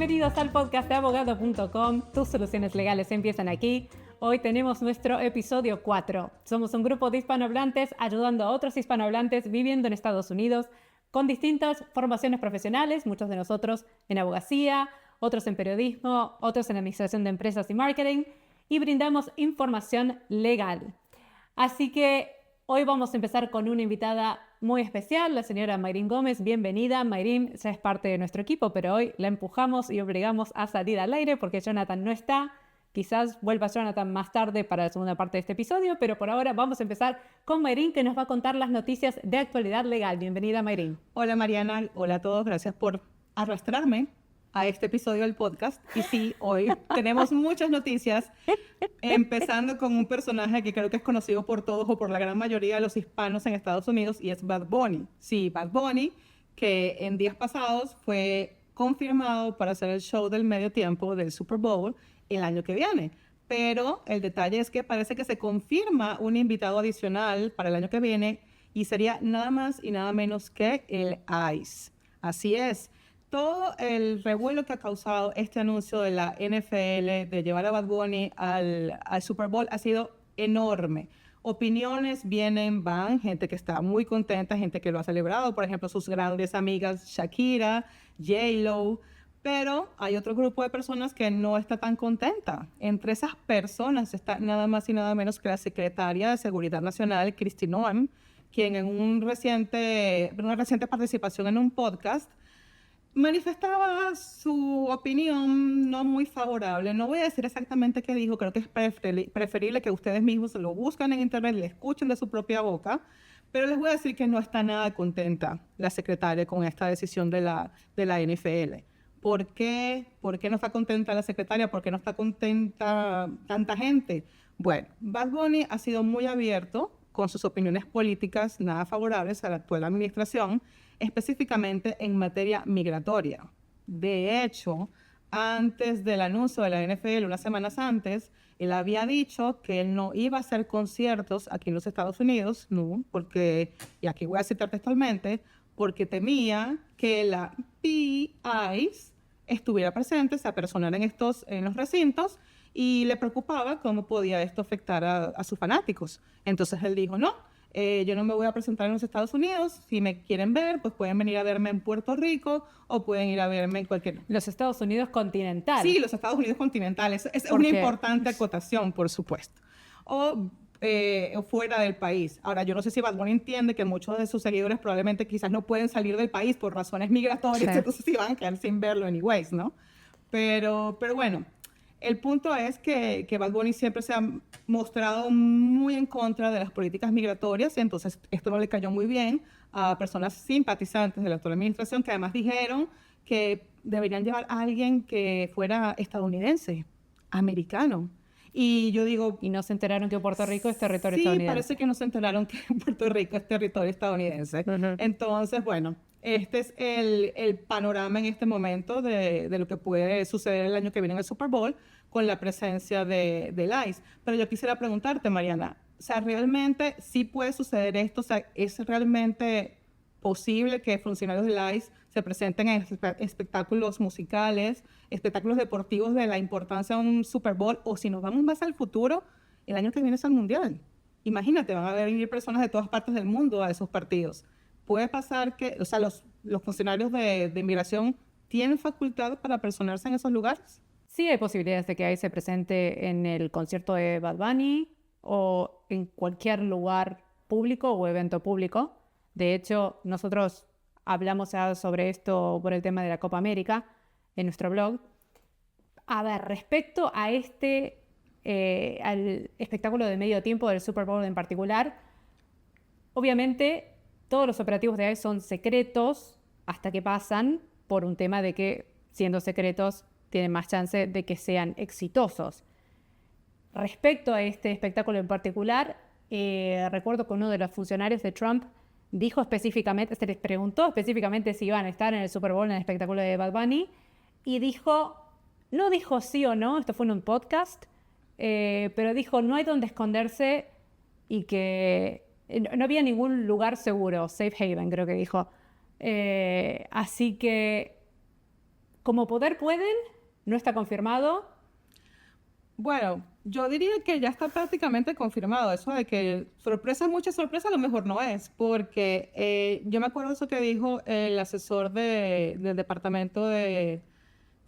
Bienvenidos al podcast de abogado.com. Tus soluciones legales empiezan aquí. Hoy tenemos nuestro episodio 4. Somos un grupo de hispanohablantes ayudando a otros hispanohablantes viviendo en Estados Unidos con distintas formaciones profesionales, muchos de nosotros en abogacía, otros en periodismo, otros en administración de empresas y marketing, y brindamos información legal. Así que hoy vamos a empezar con una invitada muy especial, la señora Mayrin Gómez. Bienvenida. Mayrin ya es parte de nuestro equipo, pero hoy la empujamos y obligamos a salir al aire porque Jonathan no está. Quizás vuelva Jonathan más tarde para la segunda parte de este episodio, pero por ahora vamos a empezar con Mayrin, que nos va a contar las noticias de actualidad legal. Bienvenida, Mayrin. Hola, Mariana. Hola a todos. Gracias por arrastrarme a este episodio del podcast. Y sí, hoy tenemos muchas noticias, empezando con un personaje que creo que es conocido por todos o por la gran mayoría de los hispanos en Estados Unidos, y es Bad Bunny. Sí, Bad Bunny, que en días pasados fue confirmado para hacer el show del medio tiempo del Super Bowl el año que viene. Pero el detalle es que parece que se confirma un invitado adicional para el año que viene, y sería nada más y nada menos que el ICE. Así es. Todo el revuelo que ha causado este anuncio de la NFL de llevar a Bad Bunny al Super Bowl ha sido enorme. Opiniones vienen, van, gente que está muy contenta, gente que lo ha celebrado, por ejemplo, sus grandes amigas Shakira, J-Lo, pero hay otro grupo de personas que no está tan contenta. Entre esas personas está nada más y nada menos que la secretaria de Seguridad Nacional, Kristi Noem, quien en una reciente participación en un podcast manifestaba su opinión no muy favorable. No voy a decir exactamente qué dijo, creo que es preferible que ustedes mismos lo busquen en internet y lo escuchen de su propia boca, pero les voy a decir que no está nada contenta la secretaria con esta decisión de la NFL. ¿Por qué? ¿Por qué no está contenta la secretaria? ¿Por qué no está contenta tanta gente? Bueno, Bad Bunny ha sido muy abierto con sus opiniones políticas nada favorables a la actual administración, específicamente en materia migratoria. De hecho, antes del anuncio de la NFL, unas semanas antes, él había dicho que él no iba a hacer conciertos aquí en los Estados Unidos, no, porque, y aquí voy a citar textualmente, porque temía que la ICE estuviera presente, se apersonara en los recintos, y le preocupaba cómo podía esto afectar a sus fanáticos. Entonces él dijo, no, yo no me voy a presentar en los Estados Unidos. Si me quieren ver, pues pueden venir a verme en Puerto Rico o pueden ir a verme en cualquier... Los Estados Unidos continental. Sí, los Estados Unidos continentales. Es una importante acotación, por supuesto. O fuera del país. Ahora, yo no sé si Bad Bunny entiende que muchos de sus seguidores probablemente quizás no pueden salir del país por razones migratorias, sí. Entonces sí van a quedar sin verlo anyways, ¿no? Pero bueno, el punto es que Bad Bunny siempre se ha mostrado muy en contra de las políticas migratorias, y entonces esto no le cayó muy bien a personas simpatizantes de la actual administración, que además dijeron que deberían llevar a alguien que fuera estadounidense, americano. Y yo digo... ¿Y no se enteraron que Puerto Rico es territorio estadounidense? Sí, parece que no se enteraron que Puerto Rico es territorio estadounidense. Entonces, bueno, este es el panorama en este momento de lo que puede suceder el año que viene en el Super Bowl con la presencia del ICE. Pero yo quisiera preguntarte, Mariana, o sea, ¿realmente sí puede suceder esto? O sea, ¿es realmente posible que funcionarios del ICE se presenten en espectáculos musicales, espectáculos deportivos de la importancia de un Super Bowl? O si nos vamos más al futuro, el año que viene es el Mundial. Imagínate, van a venir personas de todas partes del mundo a esos partidos. Puede pasar que, o sea, los funcionarios de inmigración tienen facultad para personarse en esos lugares. Sí, hay posibilidades de que ahí se presente en el concierto de Bad Bunny o en cualquier lugar público o evento público. De hecho, nosotros hablamos ya sobre esto por el tema de la Copa América en nuestro blog. A ver, respecto a al espectáculo de medio tiempo del Super Bowl en particular, obviamente todos los operativos de ahí son secretos hasta que pasan, por un tema de que, siendo secretos, tienen más chance de que sean exitosos. Respecto a este espectáculo en particular, recuerdo que uno de los funcionarios de Trump dijo específicamente, se les preguntó específicamente si iban a estar en el Super Bowl en el espectáculo de Bad Bunny, y no dijo sí o no, esto fue en un podcast, pero dijo no hay donde esconderse y que no había ningún lugar seguro, safe haven creo que dijo. Así que como poder pueden, no está confirmado. Bueno, yo diría que ya está prácticamente confirmado eso de que sorpresa, mucha sorpresa, a lo mejor no es, porque yo me acuerdo eso que dijo el asesor del Departamento de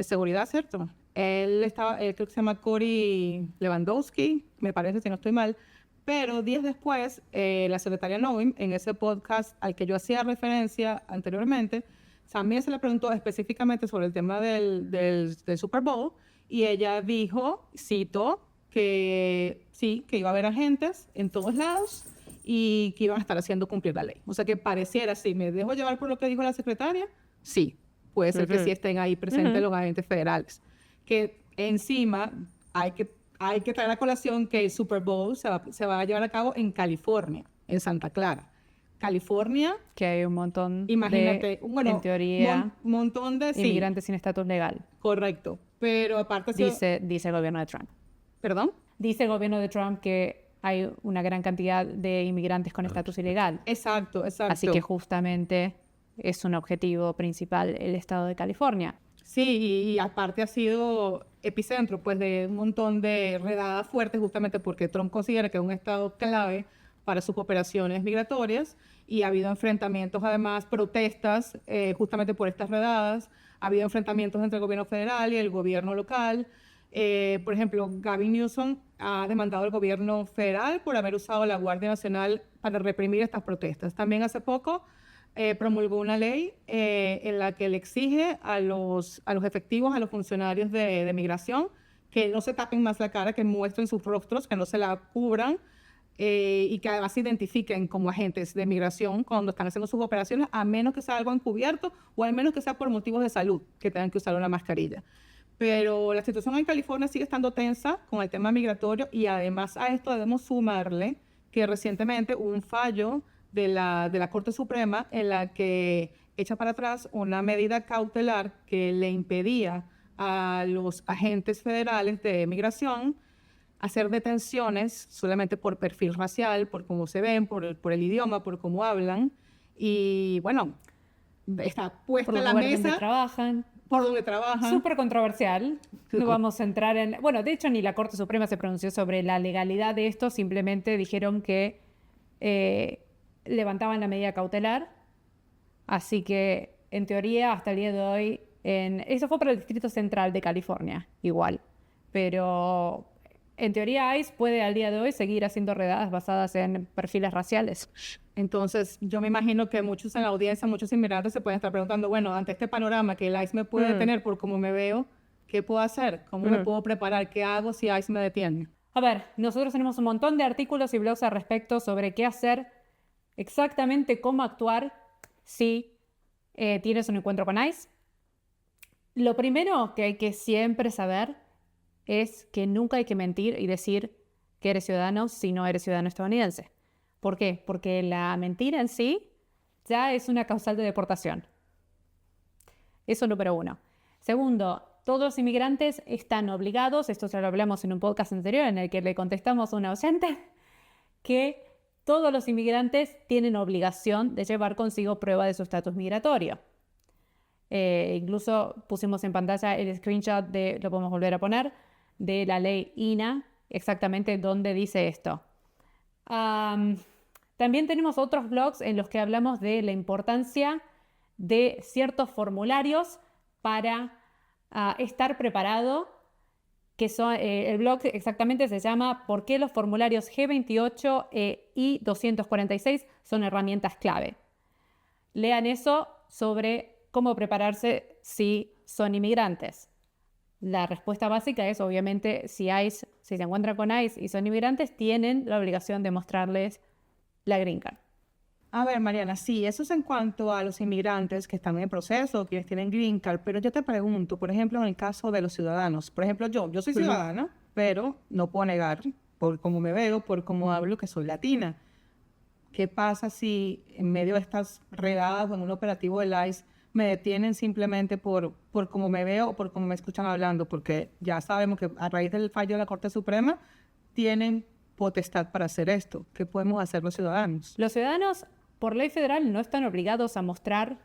Seguridad, ¿cierto? Él creo que se llama Cory Lewandowski, me parece, si no estoy mal, pero días después, la secretaria Novim, en ese podcast al que yo hacía referencia anteriormente, también se le preguntó específicamente sobre el tema del Super Bowl, y ella dijo, cito, que sí, que iba a haber agentes en todos lados y que iban a estar haciendo cumplir la ley. O sea que pareciera, sí, ¿me dejo llevar por lo que dijo la secretaria? Sí, puede ser que sí estén ahí presentes los agentes federales. Que encima hay que traer a colación que el Super Bowl se va a llevar a cabo en California, en Santa Clara. California, Que hay un montón imagínate, bueno, en teoría, montón de sí, inmigrantes sin estatus legal. correcto. Pero aparte Dice el gobierno de Trump. ¿Perdón? Dice el gobierno de Trump que hay una gran cantidad de inmigrantes con estatus ilegal. Exacto. Así que justamente es un objetivo principal el estado de California. Sí, y aparte ha sido epicentro pues de un montón de redadas fuertes justamente porque Trump considera que es un estado clave para sus operaciones migratorias y ha habido enfrentamientos, además protestas justamente por estas redadas. Ha habido enfrentamientos entre el gobierno federal y el gobierno local. Por ejemplo, Gavin Newsom ha demandado al gobierno federal por haber usado la Guardia Nacional para reprimir estas protestas. También hace poco promulgó una ley en la que le exige a los efectivos, a los funcionarios de migración, que no se tapen más la cara, que muestren sus rostros, que no se la cubran y que además se identifiquen como agentes de migración cuando están haciendo sus operaciones, a menos que sea algo encubierto o al menos que sea por motivos de salud, que tengan que usar una mascarilla. Pero la situación en California sigue estando tensa con el tema migratorio y además a esto debemos sumarle que recientemente hubo un fallo de la Corte Suprema en la que echa para atrás una medida cautelar que le impedía a los agentes federales de migración hacer detenciones solamente por perfil racial, por cómo se ven, por el idioma, por cómo hablan. Y bueno, está puesta en la mesa. Donde trabajan. Por donde trabajan. Súper controversial. No vamos a entrar en... Bueno, de hecho, ni la Corte Suprema se pronunció sobre la legalidad de esto. Simplemente dijeron que levantaban la medida cautelar. Así que, en teoría, hasta el día de hoy... Eso fue para el Distrito Central de California, igual. Pero... En teoría, ICE puede al día de hoy seguir haciendo redadas basadas en perfiles raciales. Entonces, yo me imagino que muchos en la audiencia, muchos inmigrantes se pueden estar preguntando, bueno, ante este panorama que el ICE me puede detener por cómo me veo, ¿qué puedo hacer? ¿Cómo me puedo preparar? ¿Qué hago si ICE me detiene? A ver, nosotros tenemos un montón de artículos y blogs al respecto sobre qué hacer, exactamente cómo actuar si tienes un encuentro con ICE. Lo primero que hay que siempre saber es que nunca hay que mentir y decir que eres ciudadano si no eres ciudadano estadounidense. ¿Por qué? Porque la mentira en sí ya es una causal de deportación. Eso número uno. Segundo, todos los inmigrantes están obligados, esto ya lo hablamos en un podcast anterior en el que le contestamos a una oyente, que todos los inmigrantes tienen obligación de llevar consigo prueba de su estatus migratorio. Incluso pusimos en pantalla el screenshot lo podemos volver a poner, de la ley INA, exactamente donde dice esto. También tenemos otros blogs en los que hablamos de la importancia de ciertos formularios para estar preparado, que son, el blog exactamente se llama ¿Por qué los formularios G28 y 246 son herramientas clave? Lean eso sobre cómo prepararse si son inmigrantes. La respuesta básica es, obviamente, si se encuentran con ICE y son inmigrantes, tienen la obligación de mostrarles la green card. A ver, Mariana, sí, eso es en cuanto a los inmigrantes que están en proceso, quienes tienen green card, pero yo te pregunto, por ejemplo, en el caso de los ciudadanos, por ejemplo, yo soy ciudadana, pero no puedo negar, por cómo me veo, por cómo hablo, que soy latina. ¿Qué pasa si en medio de estas redadas o en un operativo del ICE me detienen simplemente por cómo me veo o por cómo me escuchan hablando? Porque ya sabemos que a raíz del fallo de la Corte Suprema tienen potestad para hacer esto. ¿Qué podemos hacer los ciudadanos? Los ciudadanos, por ley federal, no están obligados a mostrar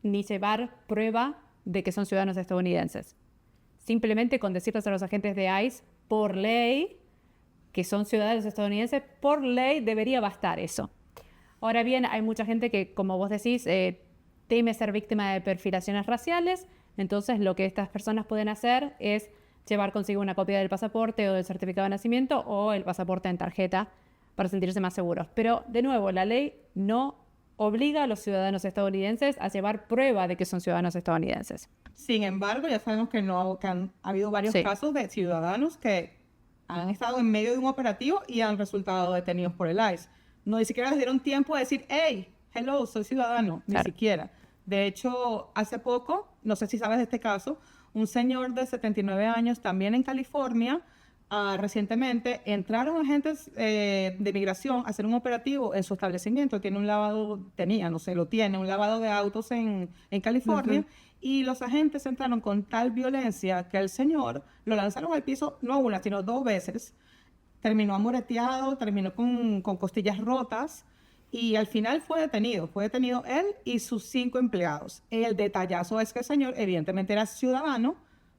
ni llevar prueba de que son ciudadanos estadounidenses. Simplemente con decirles a los agentes de ICE, por ley, que son ciudadanos estadounidenses, por ley debería bastar eso. Ahora bien, hay mucha gente que, como vos decís, teme ser víctima de perfilaciones raciales, entonces lo que estas personas pueden hacer es llevar consigo una copia del pasaporte o del certificado de nacimiento o el pasaporte en tarjeta para sentirse más seguros. Pero, de nuevo, la ley no obliga a los ciudadanos estadounidenses a llevar prueba de que son ciudadanos estadounidenses. Sin embargo, ya sabemos que han habido varios casos de ciudadanos que han estado en medio de un operativo y han resultado detenidos por el ICE. No, ni siquiera les dieron tiempo de decir, hey, hello, soy ciudadano, ni siquiera. De hecho, hace poco, no sé si sabes de este caso, un señor de 79 años, también en California, recientemente entraron agentes de migración a hacer un operativo en su establecimiento. Tiene un lavado de autos en California. Y los agentes entraron con tal violencia que el señor lo lanzaron al piso, no una, sino 2 veces. Terminó amoreteado, terminó con costillas rotas y al final fue detenido. Fue detenido él y sus 5 empleados. El detallazo es que el señor evidentemente era ciudadano.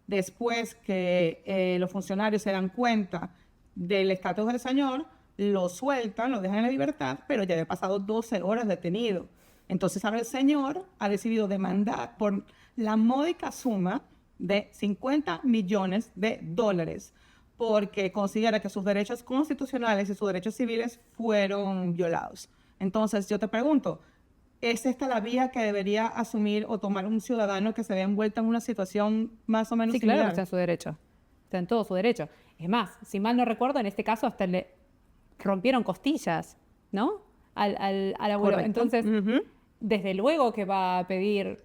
Después que los funcionarios se dan cuenta del estatus del señor, lo sueltan, lo dejan en libertad, pero ya había pasado 12 horas detenido. Entonces ahora el señor ha decidido demandar por la módica suma de $50 millones porque considera que sus derechos constitucionales y sus derechos civiles fueron violados. Entonces yo te pregunto, ¿es esta la vía que debería asumir o tomar un ciudadano que se vea envuelto en una situación más o menos similar? Claro que está en su derecho. Está en todo su derecho. Es más, si mal no recuerdo, en este caso hasta le rompieron costillas, ¿no? Al abuelo. Correcto. Entonces, desde luego que va a pedir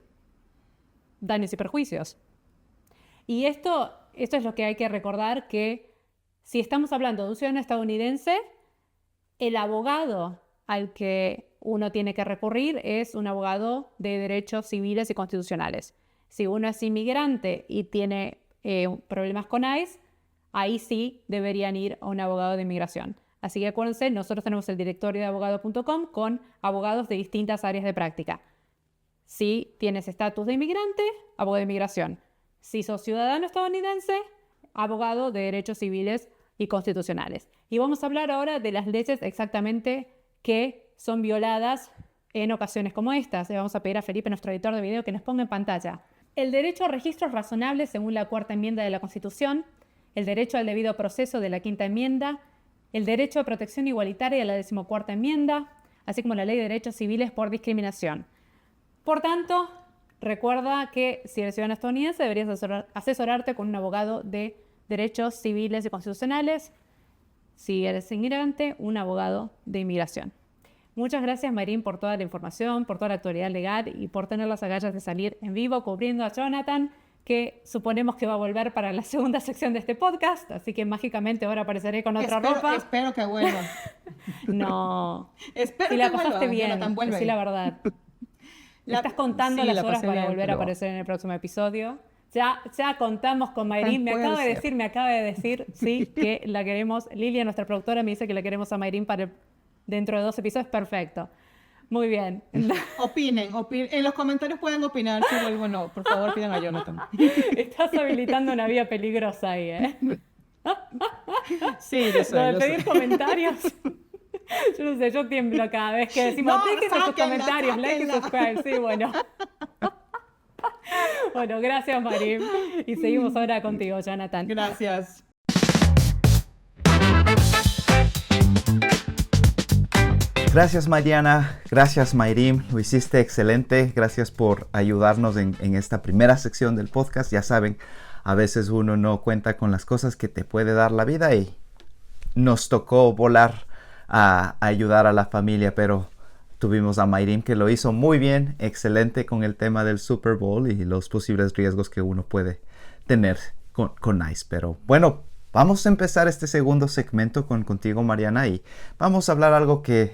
daños y perjuicios. Y esto es lo que hay que recordar, que si estamos hablando de un ciudadano estadounidense, el abogado al que uno tiene que recurrir es un abogado de derechos civiles y constitucionales. Si uno es inmigrante y tiene problemas con ICE, ahí sí deberían ir a un abogado de inmigración. Así que acuérdense, nosotros tenemos el directorio de abogado.com con abogados de distintas áreas de práctica. Si tienes estatus de inmigrante, abogado de inmigración. Si sos ciudadano estadounidense, abogado de derechos civiles y constitucionales. Y vamos a hablar ahora de las leyes exactamente que son violadas en ocasiones como estas. Le vamos a pedir a Felipe, nuestro editor de video, que nos ponga en pantalla. El derecho a registros razonables según la 4ª enmienda de la Constitución, el derecho al debido proceso de la 5ª enmienda, el derecho a protección igualitaria de la 14ª enmienda, así como la ley de derechos civiles por discriminación. Por tanto, recuerda que si eres ciudadano estadounidense deberías asesorarte con un abogado de derechos civiles y constitucionales. Si eres inmigrante, un abogado de inmigración. Muchas gracias, Mayrin, por toda la información, por toda la actualidad legal y por tener las agallas de salir en vivo cubriendo a Jonathan, que suponemos que va a volver para la segunda sección de este podcast, así que mágicamente ahora apareceré con otra ropa. Espero que vuelva. No. Espero si que la pasaste vuelva, bien, Jonathan, decí la verdad. Estás contando las horas para volver a aparecer en el próximo episodio. Ya contamos con Mayrin. Me acaba de decir, sí, que la queremos. Lilia, nuestra productora, me dice que la queremos a Mayrin para dentro de 2 episodios. Perfecto. Muy bien. Opinen. En los comentarios pueden opinar si vuelvo o no. Por favor, pidan a Jonathan. Estás habilitando una vía peligrosa ahí, ¿eh? Sí, yo sé. Lo de pedir comentarios. Yo no sé, yo tiemblo cada vez que decimos, dejen sus comentarios, like y subscribe. Sí, bueno. Bueno, gracias, Mayrin. Y seguimos ahora contigo, Jonathan. Gracias. Gracias, Mariana. Gracias, Mayrin. Lo hiciste excelente. Gracias por ayudarnos en esta primera sección del podcast. Ya saben, a veces uno no cuenta con las cosas que te puede dar la vida y nos tocó volar a ayudar a la familia, pero tuvimos a Mayrin que lo hizo muy bien, excelente con el tema del Super Bowl y los posibles riesgos que uno puede tener con ICE. Pero bueno, vamos a empezar este segundo segmento contigo, Mariana, y vamos a hablar algo que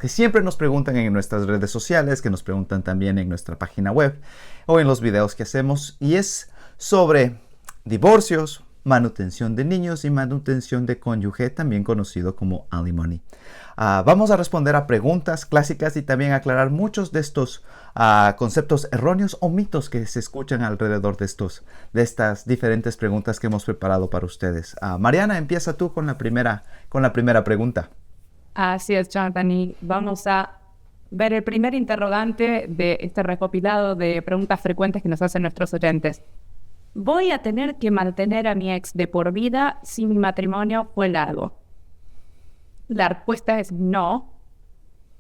siempre nos preguntan en nuestras redes sociales, que nos preguntan también en nuestra página web o en los videos que hacemos, y es sobre divorcios, manutención de niños y manutención de cónyuge, también conocido como alimony. Vamos a responder a preguntas clásicas y también aclarar muchos de estos conceptos erróneos o mitos que se escuchan alrededor de estas diferentes preguntas que hemos preparado para ustedes. Mariana, empieza tú con la primera pregunta. Así es, Jonathan, y vamos a ver el primer interrogante de este recopilado de preguntas frecuentes que nos hacen nuestros oyentes. ¿Voy a tener que mantener a mi ex de por vida si mi matrimonio fue largo? La respuesta es no,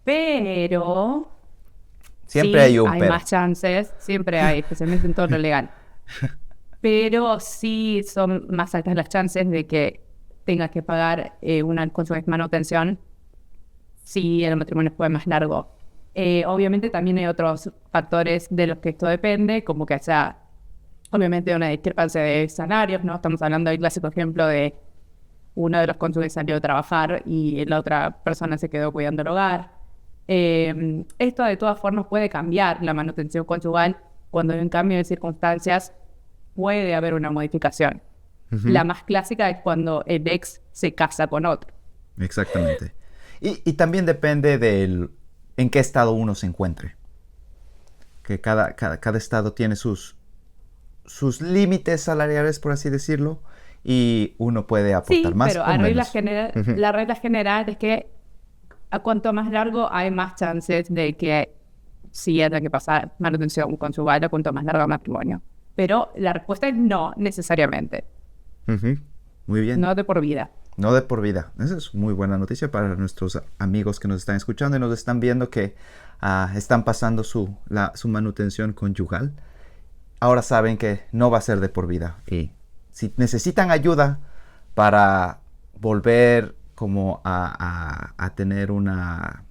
pero Siempre sí, hay un hay pero. más chances, siempre hay, especialmente en todo lo legal. Pero sí son más altas las chances de que tengas que pagar una con su manutención si el matrimonio fue más largo. Obviamente también hay otros factores de los que esto depende, como que haya obviamente una discrepancia de salarios, ¿no? Estamos hablando del clásico ejemplo de uno de los cónyuges salió a trabajar y la otra persona se quedó cuidando el hogar. Esto de todas formas puede cambiar la manutención conyugal cuando hay un cambio de circunstancias, puede haber una modificación. La más clásica es cuando el ex se casa con otro. Exactamente. Y también depende en qué estado uno se encuentre. Que cada estado tiene sus límites salariales, por así decirlo, y uno puede aportar más pero o menos. la regla general es que a cuanto más largo hay más chances de que sí haya que pasar manutención conyugal a cuanto más largo el matrimonio. Pero la respuesta es no necesariamente. Muy bien. No de por vida. No de por vida. Esa es muy buena noticia para nuestros amigos que nos están escuchando y nos están viendo que están pasando su manutención conyugal. Ahora saben que no va a ser de por vida. Y si necesitan ayuda para volver como a tener una...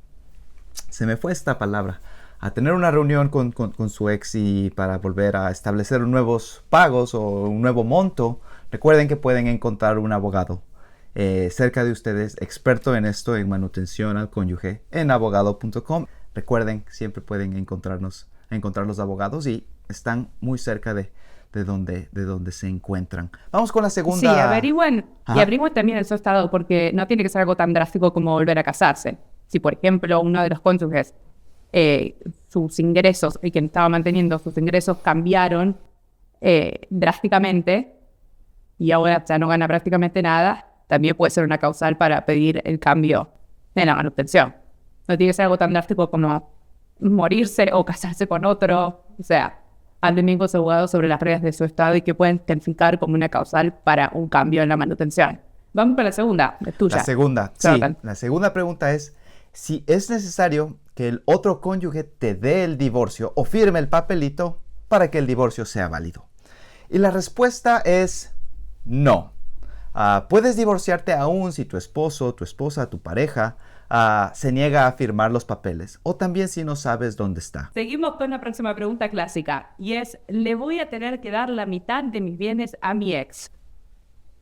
Se me fue esta palabra. A tener una reunión con su ex y para volver a establecer nuevos pagos o un nuevo monto, recuerden que pueden encontrar un abogado cerca de ustedes, experto en esto, en manutención al cónyuge, en abogado.com. Recuerden, siempre pueden encontrar los abogados y están muy cerca de donde se encuentran. Vamos con la segunda. Sí, averigüen también en su estado, porque no tiene que ser algo tan drástico como volver a casarse. Si, por ejemplo, uno de los cónyuges, sus ingresos, el que estaba manteniendo sus ingresos cambiaron drásticamente y ahora ya no gana prácticamente nada, también puede ser una causal para pedir el cambio en la manutención. No tiene que ser algo tan drástico como morirse o casarse con otro. O sea, hablen bien con su abogado sobre las reglas de su estado y que pueden calificar como una causal para un cambio en la manutención. Vamos para la segunda, es tuya. La segunda, sí. La segunda pregunta es si es necesario que el otro cónyuge te dé el divorcio o firme el papelito para que el divorcio sea válido. Y la respuesta es no. Puedes divorciarte aún si tu esposo, tu esposa, tu pareja se niega a firmar los papeles o también si no sabes dónde está. Seguimos con la próxima pregunta clásica y es, ¿le voy a tener que dar la mitad de mis bienes a mi ex?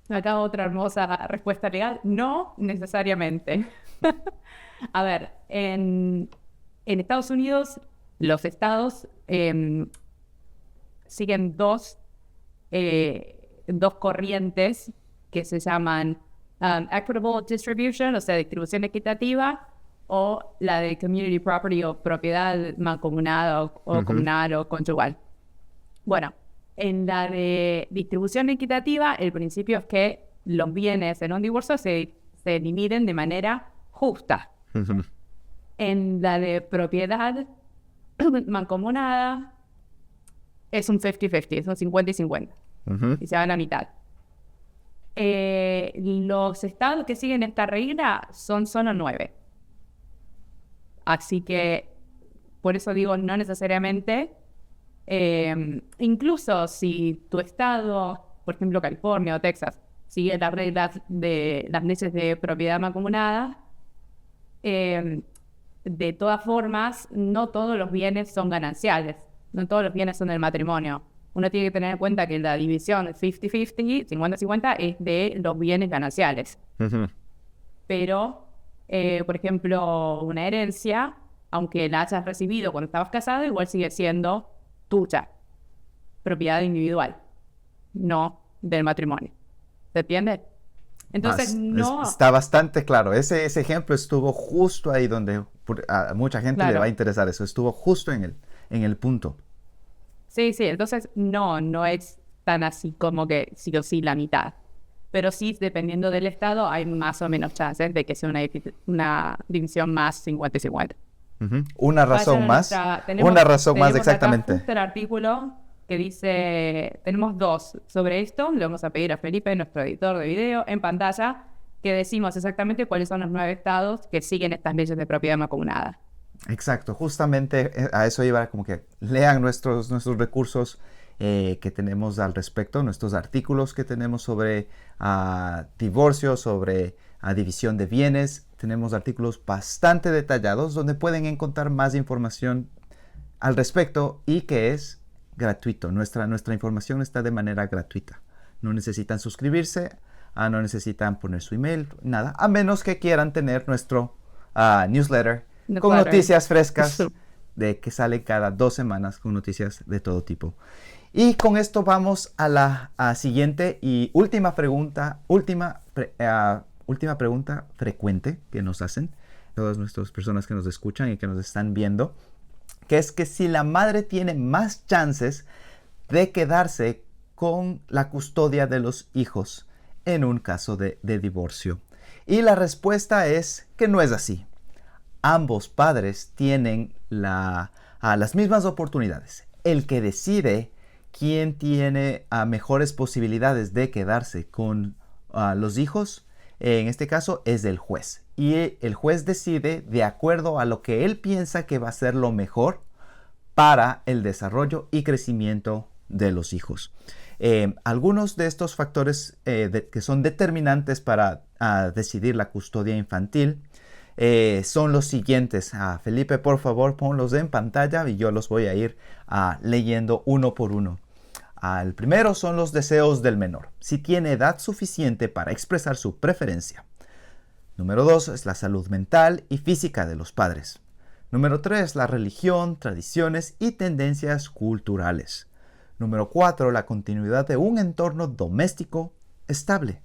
Acá otra hermosa respuesta legal, no necesariamente. A ver, en Estados Unidos los estados siguen dos corrientes que se llaman equitable distribution, o sea, distribución equitativa, o la de community property o propiedad mancomunada o comunal o conyugal. Bueno, en la de distribución equitativa, el principio es que los bienes en un divorcio se dividen de manera justa. En la de propiedad mancomunada es un 50-50, es un 50 y 50. Y se va a la mitad. Los estados que siguen esta regla son solo 9. Así que, por eso digo, no necesariamente. Incluso si tu estado, por ejemplo California o Texas, sigue las reglas de las leyes de propiedad mancomunada, de todas formas, no todos los bienes son gananciales, no todos los bienes son del matrimonio. Uno tiene que tener en cuenta que la división 50-50, 50-50, es de los bienes gananciales. Pero, por ejemplo, una herencia, aunque la hayas recibido cuando estabas casado, igual sigue siendo tuya, propiedad individual, no del matrimonio. ¿Se entiende? Entonces, no... Está bastante claro. Ese ejemplo estuvo justo ahí donde a mucha gente le va a interesar eso. Estuvo justo en el punto. Sí, entonces no es tan así como que sí o sí la mitad. Pero sí, dependiendo del estado, hay más o menos chances de que sea una división más 50-50. Una razón más. Una razón más, exactamente. Acá justo el artículo que dice, tenemos 2 sobre esto, le vamos a pedir a Felipe, nuestro editor de video, en pantalla, que decimos exactamente cuáles son los 9 estados que siguen estas leyes de propiedad mancomunada. Exacto, justamente a eso iba, como que lean nuestros recursos que tenemos al respecto, nuestros artículos que tenemos sobre divorcio, sobre división de bienes. Tenemos artículos bastante detallados donde pueden encontrar más información al respecto y que es gratuito. Nuestra información está de manera gratuita. No necesitan suscribirse, no necesitan poner su email, nada, a menos que quieran tener nuestro newsletter con noticias frescas de que sale cada 2 semanas con noticias de todo tipo. Y con esto vamos a la siguiente y última pregunta frecuente que nos hacen todas nuestras personas que nos escuchan y que nos están viendo, que es que si la madre tiene más chances de quedarse con la custodia de los hijos en un caso de divorcio. Y la respuesta es que no es así. Ambos padres tienen las mismas oportunidades. El que decide quién tiene mejores posibilidades de quedarse con los hijos, en este caso, es el juez. Y el juez decide de acuerdo a lo que él piensa que va a ser lo mejor para el desarrollo y crecimiento de los hijos. Algunos de estos factores que son determinantes para decidir la custodia infantil son los siguientes. Felipe, por favor, ponlos en pantalla y yo los voy a ir leyendo uno por uno. El primero son los deseos del menor, si tiene edad suficiente para expresar su preferencia. Número 2 es la salud mental y física de los padres. Número 3, la religión, tradiciones y tendencias culturales. Número 4, la continuidad de un entorno doméstico estable.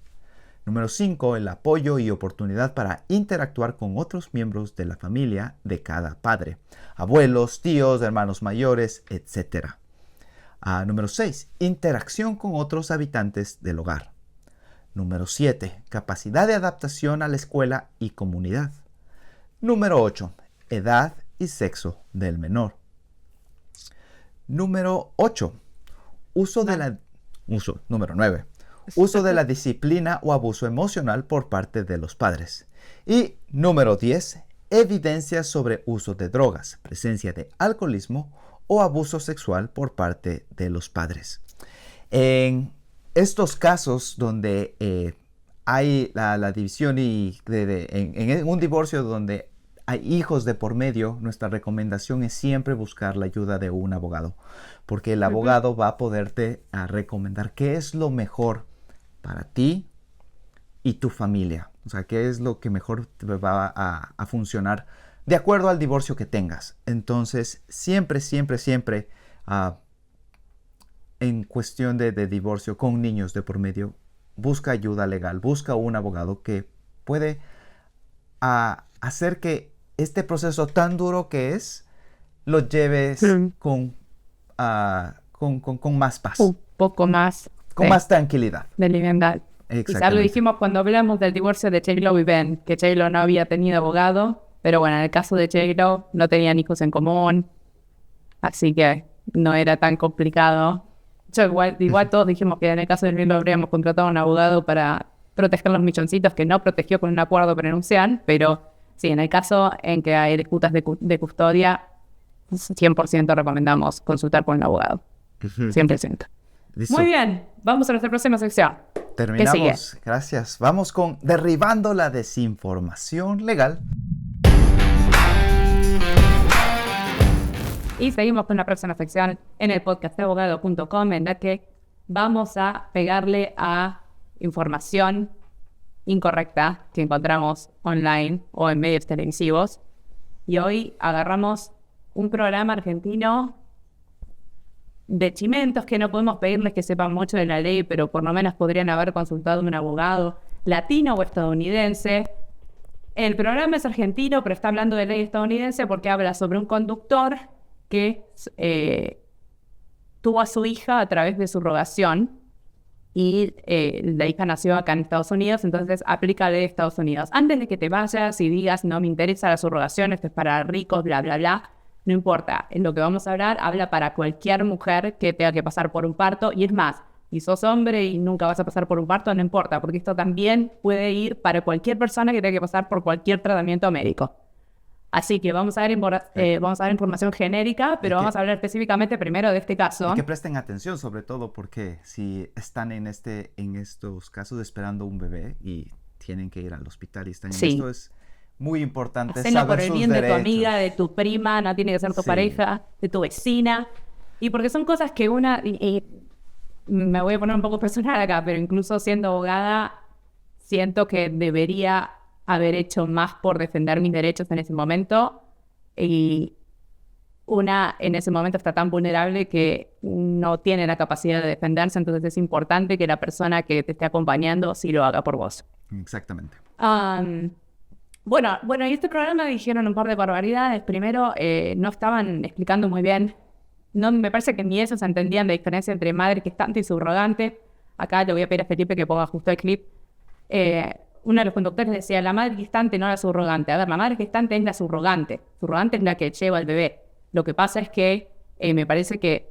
Número 5, el apoyo y oportunidad para interactuar con otros miembros de la familia de cada padre, abuelos, tíos, hermanos mayores, etc. Número 6, interacción con otros habitantes del hogar. Número 7, capacidad de adaptación a la escuela y comunidad. Número 8, edad y sexo del menor. Número 8, número 9. Uso de la disciplina o abuso emocional por parte de los padres. Y número 10, evidencias sobre uso de drogas, presencia de alcoholismo o abuso sexual por parte de los padres. En estos casos donde hay la división y en un divorcio donde hay hijos de por medio, nuestra recomendación es siempre buscar la ayuda de un abogado, porque el abogado va a poderte recomendar qué es lo mejor para ti y tu familia. O sea, qué es lo que mejor te va a funcionar de acuerdo al divorcio que tengas. Entonces, siempre en cuestión de divorcio con niños de por medio, busca ayuda legal, busca un abogado que puede hacer que este proceso tan duro que es, lo lleves con más paz. Un poco más. Con más tranquilidad. De libertad. Quizás lo dijimos cuando hablamos del divorcio de J-Lo y Ben, que J-Lo no había tenido abogado, pero bueno, en el caso de J-Lo no tenían hijos en común, así que no era tan complicado. Igual todos dijimos que en el caso de J-Lo habríamos contratado a un abogado para proteger los milloncitos que no protegió con un acuerdo prenupcial, pero sí, en el caso en que hay disputas de custodia, 100% recomendamos consultar con un abogado. 100%. Listo. Muy bien, vamos a nuestra próxima sección. Terminamos, gracias. Vamos con derribando la desinformación legal. Y seguimos con la próxima sección en el podcast de abogado.com, en la que vamos a pegarle a información incorrecta que encontramos online o en medios televisivos. Y hoy agarramos un programa argentino de chimentos que no podemos pedirles que sepan mucho de la ley, pero por lo menos podrían haber consultado a un abogado latino o estadounidense. El programa es argentino, pero está hablando de ley estadounidense porque habla sobre un conductor que tuvo a su hija a través de subrogación y la hija nació acá en Estados Unidos, entonces aplica la ley de Estados Unidos. Antes de que te vayas y digas, no me interesa la subrogación, esto es para ricos, bla, bla, bla, no importa. En lo que vamos a hablar, habla para cualquier mujer que tenga que pasar por un parto, y es más, si sos hombre y nunca vas a pasar por un parto, no importa, porque esto también puede ir para cualquier persona que tenga que pasar por cualquier tratamiento médico. Así que vamos a ver información genérica, pero vamos a hablar específicamente primero de este caso. Y que presten atención, sobre todo porque si están en estos casos esperando un bebé y tienen que ir al hospital y están en esto, es muy importante hacerlo saber por el sus bien derechos. De tu amiga, de tu prima, no tiene que ser tu pareja, de tu vecina. Y porque son cosas que me voy a poner un poco personal acá, pero incluso siendo abogada, siento que debería haber hecho más por defender mis derechos en ese momento, y en ese momento está tan vulnerable que no tiene la capacidad de defenderse, entonces es importante que la persona que te esté acompañando sí lo haga por vos. Exactamente. Bueno, y este programa dijeron un par de barbaridades. Primero, no estaban explicando muy bien, no me parece que ni eso se entendían, la diferencia entre madre gestante y subrogante. Acá le voy a pedir a Felipe que ponga justo el clip. Uno de los conductores decía, la madre gestante no la subrogante. A ver, la madre gestante es la subrogante. Subrogante es la que lleva al bebé. Lo que pasa es que me parece que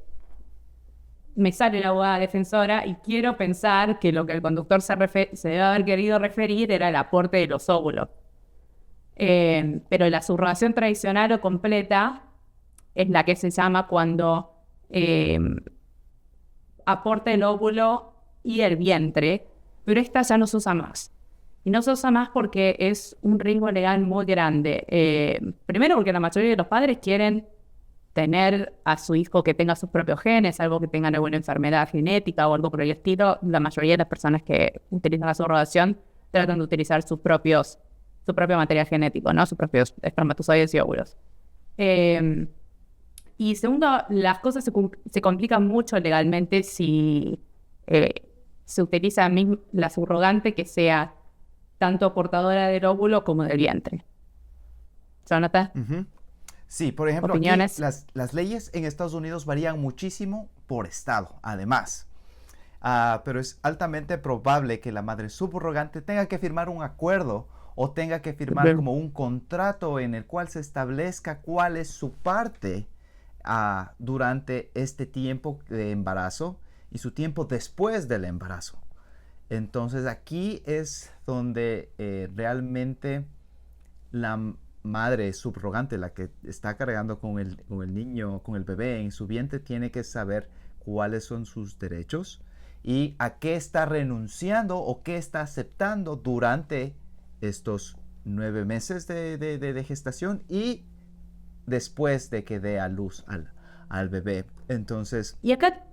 me sale la abogada defensora y quiero pensar que lo que el conductor se debe haber querido referir era el aporte de los óvulos. Pero la subrogación tradicional o completa es la que se llama cuando aporta el óvulo y el vientre, pero esta ya no se usa más. Y no se usa más porque es un riesgo legal muy grande. Primero porque la mayoría de los padres quieren tener a su hijo que tenga sus propios genes, algo que tenga alguna enfermedad genética o algo por el estilo. La mayoría de las personas que utilizan la subrogación tratan de utilizar su propio material genético, ¿no? Sus propios espermatozoides y óvulos. Y segundo, las cosas se complican mucho legalmente si se utiliza la subrogante que sea tanto portadora del óvulo como del vientre. ¿Jonathan? Uh-huh. Sí, por ejemplo, aquí las leyes en Estados Unidos varían muchísimo por estado, además. Pero es altamente probable que la madre subrogante tenga que firmar un acuerdo o tenga que firmar como un contrato en el cual se establezca cuál es su parte durante este tiempo de embarazo y su tiempo después del embarazo. Entonces aquí es donde realmente la madre subrogante, la que está cargando con el niño, con el bebé en su vientre, tiene que saber cuáles son sus derechos y a qué está renunciando o qué está aceptando durante estos 9 meses de gestación y después de que dé a luz al bebé. Entonces... Y acá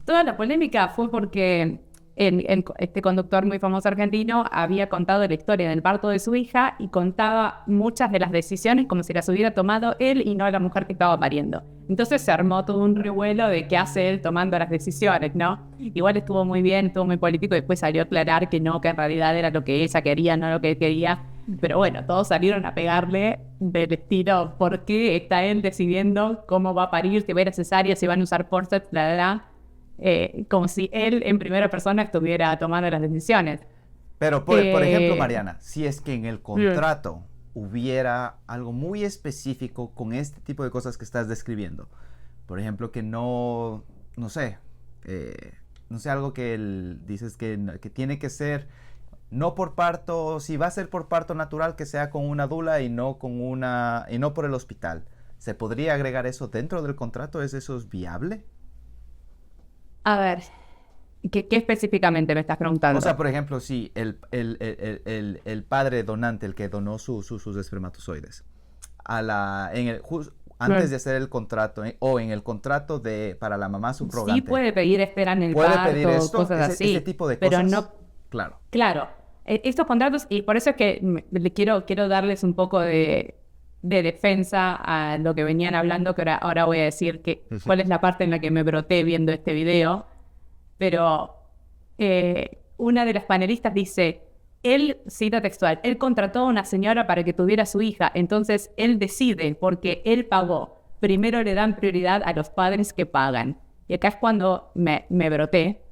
toda la polémica fue porque este conductor muy famoso argentino había contado la historia del parto de su hija y contaba muchas de las decisiones como si las hubiera tomado él y no la mujer que estaba pariendo. Entonces se armó todo un revuelo de qué hace él tomando las decisiones, ¿no? Igual estuvo muy bien, estuvo muy político, y después salió a aclarar que no, que en realidad era lo que ella quería, no lo que él quería. Pero bueno, todos salieron a pegarle del estilo, ¿por qué está él decidiendo cómo va a parir, si va a ir a cesárea, si van a usar forceps, bla, bla, bla? Como si él en primera persona estuviera tomando las decisiones. Pero por ejemplo, Mariana, si es que en el contrato hubiera algo muy específico con este tipo de cosas que estás describiendo, por ejemplo, que no sé, algo que dices que tiene que ser no por parto, si va a ser por parto natural, que sea con una dula y no por el hospital. ¿Se podría agregar eso dentro del contrato? ¿Eso es viable? A ver, ¿qué específicamente me estás preguntando? O sea, por ejemplo, si el padre donante, el que donó sus espermatozoides, antes de hacer el contrato, o en el contrato para la mamá subrogante. Sí puede pedir espera en el parto, cosas así. Ese tipo de cosas. Pero no... Claro. Estos contratos, y por eso es que quiero darles un poco de de defensa a lo que venían hablando, que ahora voy a decir cuál es la parte en la que me broté viendo este video. Pero una de las panelistas dice, él, cita textual, él contrató a una señora para que tuviera a su hija, entonces él decide porque él pagó. Primero le dan prioridad a los padres que pagan. Y acá es cuando me broté,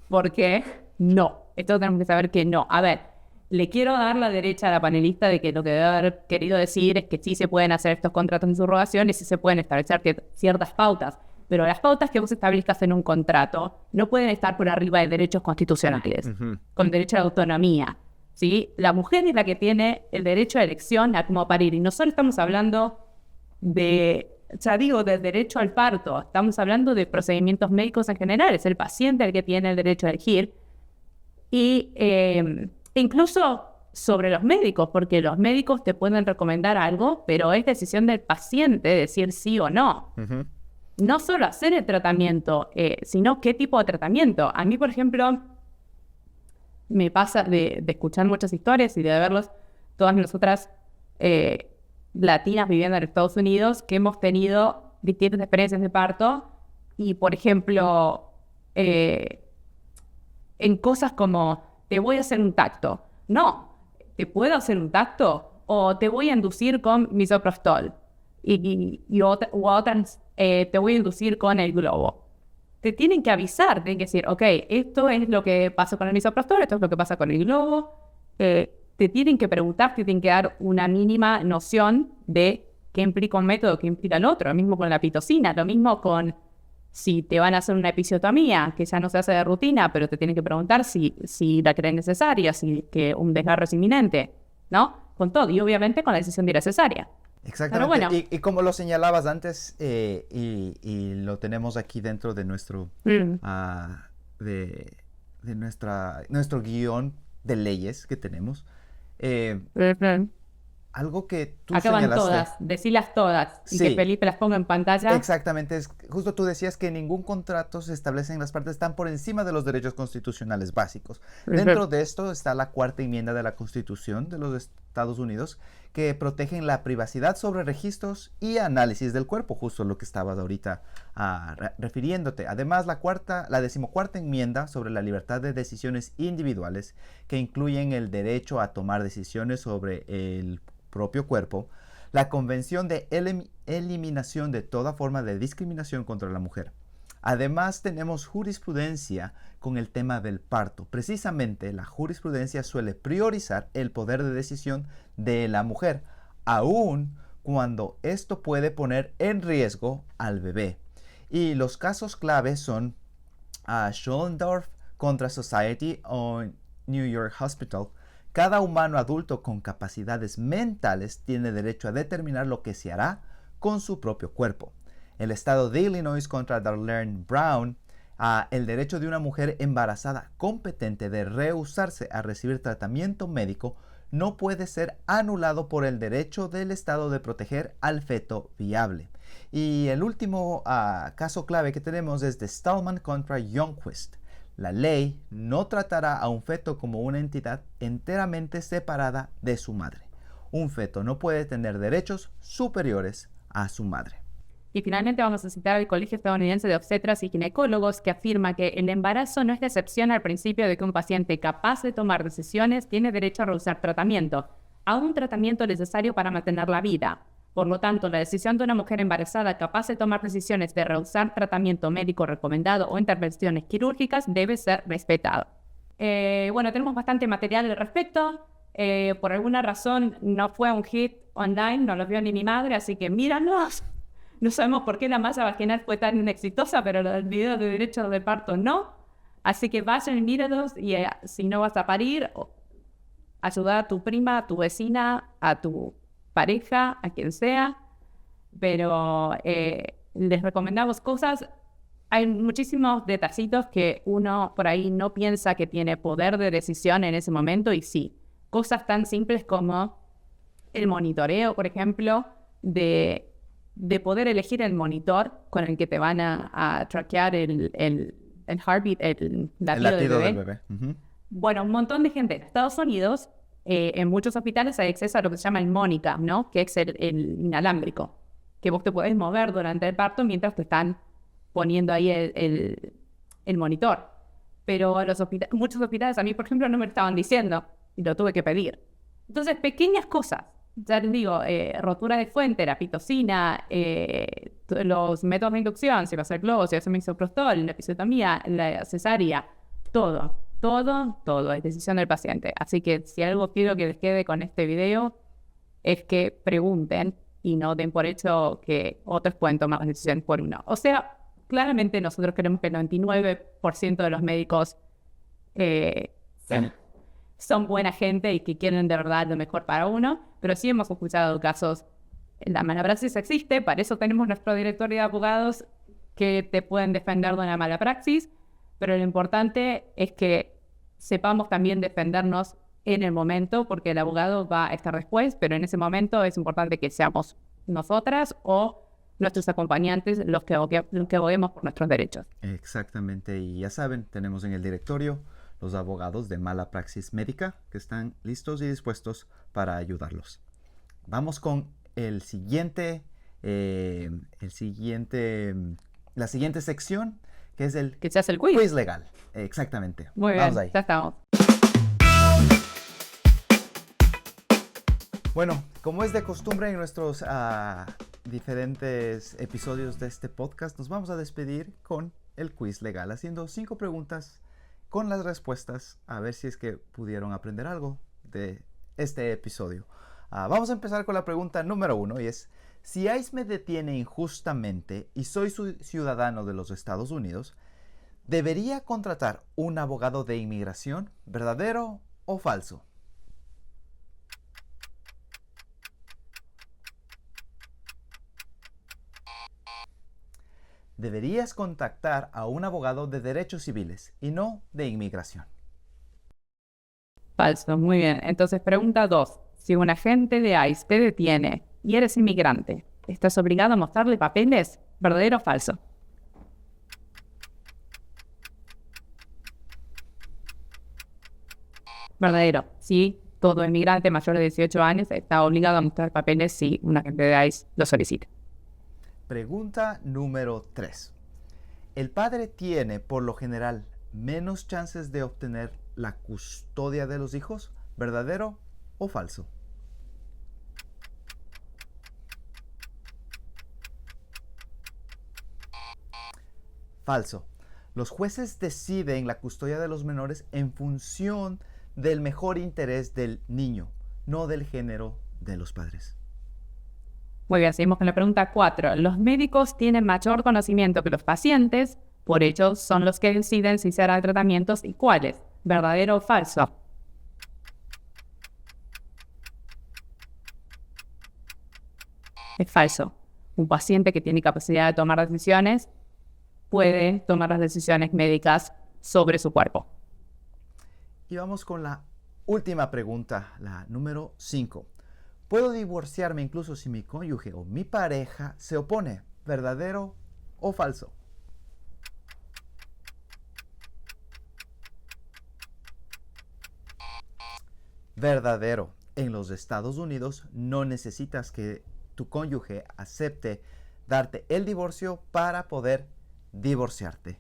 porque no, esto tenemos que saber que no. A ver, le quiero dar la derecha a la panelista de que lo que debe haber querido decir es que sí se pueden hacer estos contratos de subrogación y sí se pueden establecer ciertas pautas. Pero las pautas que vos establezcas en un contrato no pueden estar por arriba de derechos constitucionales, con derecho a la autonomía, ¿sí? La mujer es la que tiene el derecho a elección a cómo parir. Y no solo estamos hablando del derecho al parto, estamos hablando de procedimientos médicos en general. Es el paciente el que tiene el derecho a elegir. Y incluso sobre los médicos, porque los médicos te pueden recomendar algo, pero es decisión del paciente decir sí o no. No solo hacer el tratamiento, sino qué tipo de tratamiento. A mí, por ejemplo, me pasa de escuchar muchas historias y de verlos, todas nosotras latinas viviendo en Estados Unidos, que hemos tenido distintas experiencias de parto y, por ejemplo, en cosas como, te voy a hacer un tacto. No, ¿te puedo hacer un tacto? O te voy a inducir con misoprostol. U otras, te voy a inducir con el globo. Te tienen que avisar, tienen que decir, ok, esto es lo que pasa con el misoprostol, esto es lo que pasa con el globo. Te tienen que preguntar, te tienen que dar una mínima noción de qué implica un método, qué implica el otro. Lo mismo con la pitocina, lo mismo con si te van a hacer una episiotomía, que ya no se hace de rutina, pero te tienen que preguntar si la creen necesaria, si que un desgarro es inminente, ¿no? Con todo, y obviamente con la decisión de ir a cesárea. Exactamente, bueno. y como lo señalabas antes, y lo tenemos aquí dentro de nuestro, nuestro guión de leyes que tenemos, algo que tú acá van señalaste. todas, decilas todas, y Sí. que Felipe las ponga en pantalla. Exactamente, justo tú decías que en ningún contrato se establecen las partes están por encima de los derechos constitucionales básicos. Dentro de esto está la cuarta enmienda de la Constitución de los Estados Unidos, que protegen la privacidad sobre registros y análisis del cuerpo, justo lo que estabas ahorita refiriéndote. Además, la decimocuarta enmienda sobre la libertad de decisiones individuales, que incluyen el derecho a tomar decisiones sobre el propio cuerpo, la Convención de Eliminación de toda forma de discriminación contra la mujer. Además, tenemos jurisprudencia con el tema del parto. Precisamente, la jurisprudencia suele priorizar el poder de decisión de la mujer, aun cuando esto puede poner en riesgo al bebé. Y los casos claves son Schollendorf contra Society o New York Hospital. Cada humano adulto con capacidades mentales tiene derecho a determinar lo que se hará con su propio cuerpo. El estado de Illinois contra Darlene Brown, el derecho de una mujer embarazada competente de rehusarse a recibir tratamiento médico no puede ser anulado por el derecho del estado de proteger al feto viable. Y el último caso clave que tenemos es de Stallman contra Youngquist. La ley no tratará a un feto como una entidad enteramente separada de su madre. Un feto no puede tener derechos superiores a su madre. Y finalmente vamos a citar al Colegio Estadounidense de Obstetras y Ginecólogos, que afirma que el embarazo no es la excepción al principio de que un paciente capaz de tomar decisiones tiene derecho a rehusar tratamiento, a un tratamiento necesario para mantener la vida. Por lo tanto, la decisión de una mujer embarazada capaz de tomar decisiones de rehusar tratamiento médico recomendado o intervenciones quirúrgicas debe ser respetado. Tenemos bastante material al respecto. Por alguna razón no fue un hit online, no lo vio ni mi madre, así que míranos. No sabemos por qué la malla vaginal fue tan exitosa, pero el video de derechos de parto no. Así que vayan y míralos, y si no vas a parir, ayuda a tu prima, a tu vecina, a tu pareja, a quien sea. Pero les recomendamos cosas. Hay muchísimos detallitos que uno por ahí no piensa que tiene poder de decisión en ese momento, y sí. Cosas tan simples como el monitoreo, por ejemplo, de poder elegir el monitor con el que te van a traquear el heartbeat, el latido del bebé. Uh-huh. Bueno, un montón de gente en Estados Unidos en muchos hospitales hay acceso a lo que se llama el Mónica, ¿no? Que es el inalámbrico, que vos te podés mover durante el parto mientras te están poniendo ahí el monitor. Pero muchos hospitales a mí, por ejemplo, no me lo estaban diciendo y lo tuve que pedir. Entonces, pequeñas cosas. Ya les digo, rotura de fuente, la pitocina, los métodos de inducción, si va a ser globo, si va a ser misoprostol, la episiotomía, la cesárea, todo es decisión del paciente. Así que si algo quiero que les quede con este video es que pregunten y no den por hecho que otros pueden tomar las decisiones por uno. O sea, claramente nosotros queremos que el 99% de los médicos son buena gente y que quieren de verdad lo mejor para uno, pero sí hemos escuchado casos. La mala praxis existe, para eso tenemos nuestro directorio de abogados que te pueden defender de una mala praxis, pero lo importante es que sepamos también defendernos en el momento, porque el abogado va a estar después, pero en ese momento es importante que seamos nosotras o nuestros acompañantes los que aboguemos por nuestros derechos. Exactamente, y ya saben, tenemos en el directorio los abogados de mala praxis médica que están listos y dispuestos para ayudarlos. Vamos con la siguiente sección, que es el Que se hace el quiz. quiz legal. Exactamente. Muy Vamos bien, ahí. ya estamos. Bueno, como es de costumbre en nuestros diferentes episodios de este podcast, nos vamos a despedir con el quiz legal, haciendo 5 preguntas con las respuestas, a ver si es que pudieron aprender algo de este episodio. Vamos a empezar con la pregunta número 1 y es: si ICE me detiene injustamente y soy ciudadano de los Estados Unidos, ¿debería contratar un abogado de inmigración? ¿Verdadero o falso? Deberías contactar a un abogado de derechos civiles y no de inmigración. Falso, muy bien. Entonces, pregunta 2. Si un agente de ICE te detiene y eres inmigrante, ¿estás obligado a mostrarle papeles? ¿Verdadero o falso? Verdadero. Sí, todo inmigrante mayor de 18 años está obligado a mostrar papeles si un agente de ICE lo solicita. Pregunta número 3. ¿El padre tiene, por lo general, menos chances de obtener la custodia de los hijos? ¿Verdadero o falso? Falso. Los jueces deciden la custodia de los menores en función del mejor interés del niño, no del género de los padres. Muy bien, seguimos con la pregunta 4. Los médicos tienen mayor conocimiento que los pacientes, por ello son los que deciden si se harán tratamientos y cuáles. ¿Verdadero o falso? Es falso. Un paciente que tiene capacidad de tomar decisiones puede tomar las decisiones médicas sobre su cuerpo. Y vamos con la última pregunta, la número 5. ¿Puedo divorciarme incluso si mi cónyuge o mi pareja se opone? ¿Verdadero o falso? Verdadero. En los Estados Unidos no necesitas que tu cónyuge acepte darte el divorcio para poder divorciarte.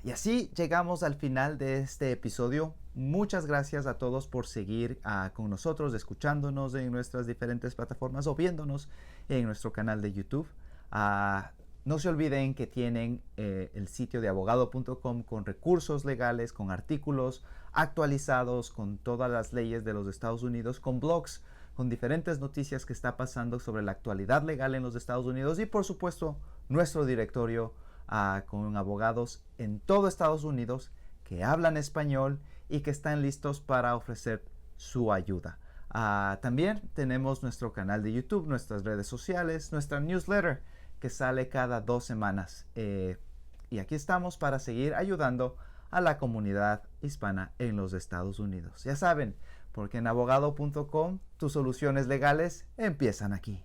Y así llegamos al final de este episodio. Muchas gracias a todos por seguir con nosotros, escuchándonos en nuestras diferentes plataformas o viéndonos en nuestro canal de YouTube. No se olviden que tienen el sitio de abogado.com con recursos legales, con artículos actualizados, con todas las leyes de los Estados Unidos, con blogs, con diferentes noticias que está pasando sobre la actualidad legal en los Estados Unidos y por supuesto nuestro directorio con abogados en todo Estados Unidos que hablan español y que están listos para ofrecer su ayuda. También tenemos nuestro canal de YouTube, nuestras redes sociales, nuestra newsletter que sale cada 2 semanas. Y aquí estamos para seguir ayudando a la comunidad hispana en los Estados Unidos. Ya saben, porque en abogado.com tus soluciones legales empiezan aquí.